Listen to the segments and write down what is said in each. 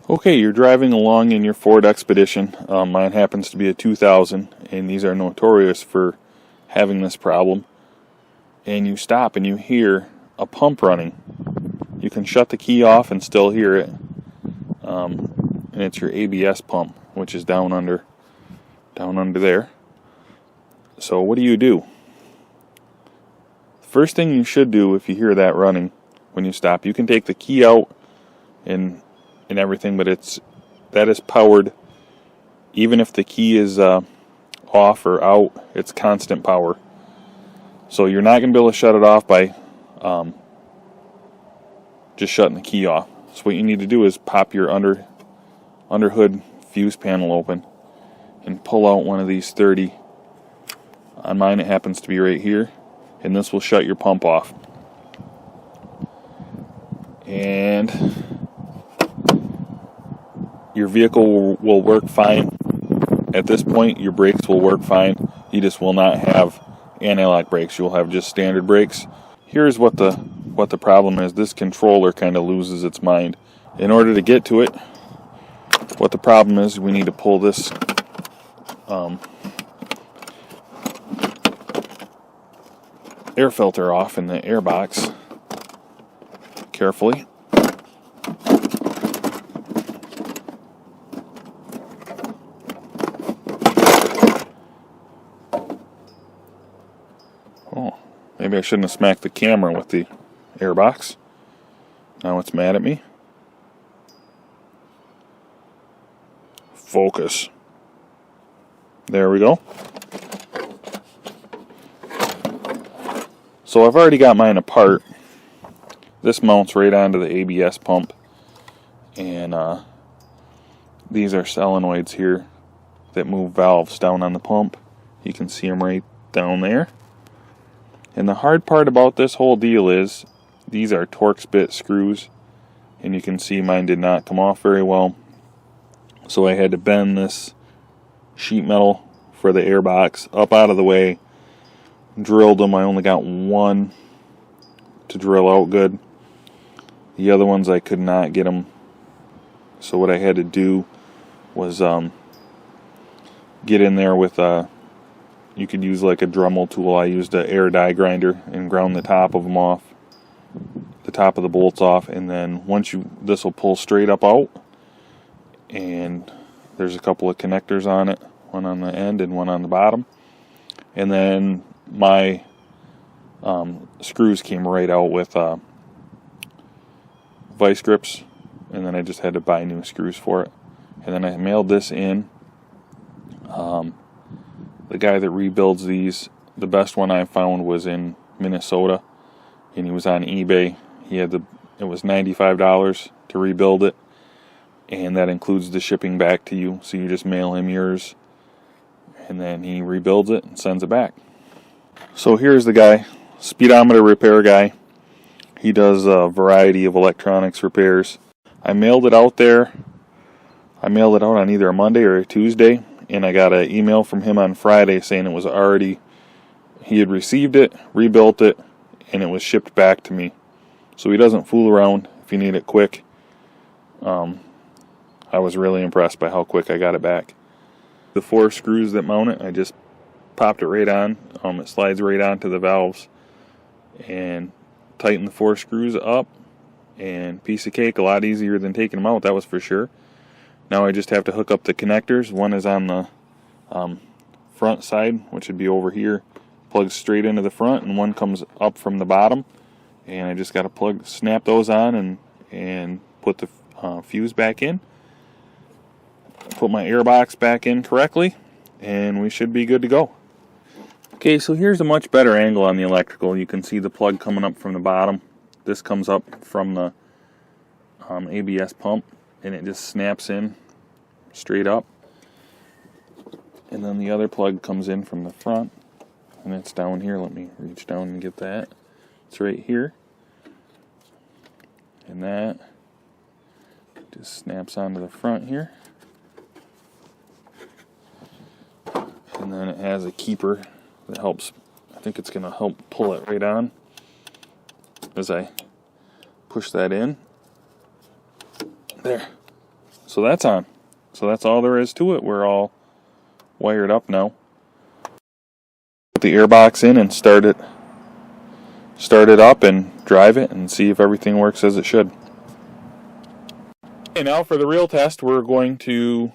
Okay, you're driving along in your Ford Expedition. Mine happens to be a 2000, and these are notorious for having this problem. And you stop and you hear a pump running. You can shut the key off and still hear it. And it's your ABS pump, which is down under there. So what do? First thing you should do if you hear that running when you stop, you can take the key out and everything, but that is powered. Even if the key is off or out, it's constant power. So you're not going to be able to shut it off by just shutting the key off. So what you need to do is pop your under hood fuse panel open and pull out one of these 30. On mine it happens to be right here, and this will shut your pump off. And your vehicle will work fine. At this point, your brakes will work fine. You just will not have anti-lock brakes. You'll have just standard brakes. Here's what the problem is. This controller kind of loses its mind. In order to get to it, what the problem is, we need to pull this air filter off in the air box carefully. Oh, maybe I shouldn't have smacked the camera with the air box. Now it's mad at me. Focus. There we go. So I've already got mine apart. This mounts right onto the ABS pump, and these are solenoids here that move valves down on the pump. You can see them right down there. And the hard part about this whole deal is these are Torx bit screws, and you can see mine did not come off very well. So I had to bend this sheet metal for the air box up out of the way, drilled them. I only got one to drill out good. The other ones I could not get them. So what I had to do was get in there with you could use like a Dremel tool. I used an air die grinder and ground the top of them off, the top of the bolts off, and then this will pull straight up out, and there's a couple of connectors on it, one on the end and one on the bottom, and then my screws came right out with vice grips, and then I just had to buy new screws for it. And then I mailed this in. The guy that rebuilds these, the best one I found was in Minnesota, and he was on eBay. It was $95 to rebuild it, and that includes the shipping back to you. So you just mail him yours, and then he rebuilds it and sends it back. So here's the guy, speedometer repair guy. He does a variety of electronics repairs. I mailed it out there. I mailed it out on either a Monday or a Tuesday, and I got an email from him on Friday saying it was he had received it, rebuilt it, and it was shipped back to me. So he doesn't fool around if you need it quick. I was really impressed by how quick I got it back. The 4 screws that mount it, I just popped it right on. It slides right onto the valves, and tighten the 4 screws up, and piece of cake. A lot easier than taking them out, that was for sure. Now I just have to hook up the connectors. One is on the front side, which would be over here, plugs straight into the front, and one comes up from the bottom, and I just got to snap those on and put the fuse back in, put my air box back in correctly, and we should be good to go. Okay, so here's a much better angle on the electrical. You can see the plug coming up from the bottom. This comes up from the ABS pump, and it just snaps in straight up. And then the other plug comes in from the front, and it's down here. Let me reach down and get that. It's right here. And that just snaps onto the front here. And then it has a keeper that helps. I think it's going to help pull it right on as I push that in. There. So that's on. So that's all there is to it. We're all wired up now. Put the airbox in and start it up and drive it and see if everything works as it should. Okay, now for the real test, we're going to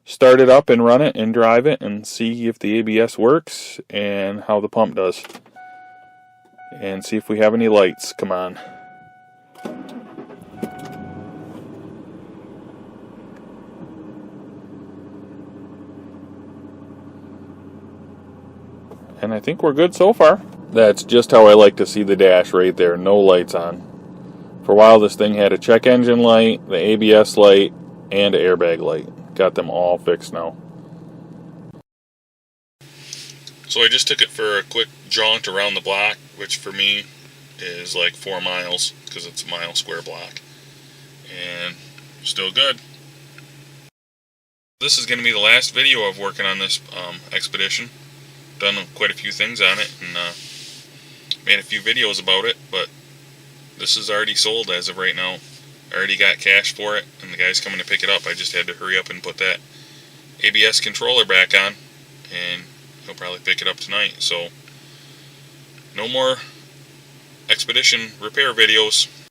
start it up and run it and drive it and see if the ABS works and how the pump does. And see if we have any lights. Come on. And I think we're good so far. That's just how I like to see the dash right there. No lights on. For a while this thing had a check engine light, the ABS light, and an airbag light. Got them all fixed now. So I just took it for a quick jaunt around the block, which for me is like 4 miles because it's a mile square block. And still good. This is going to be the last video of working on this Expedition. Done quite a few things on it and made a few videos about it, but this is already sold as of right now. I already got cash for it and the guy's coming to pick it up. I just had to hurry up and put that ABS controller back on and he'll probably pick it up tonight. So no more Expedition repair videos.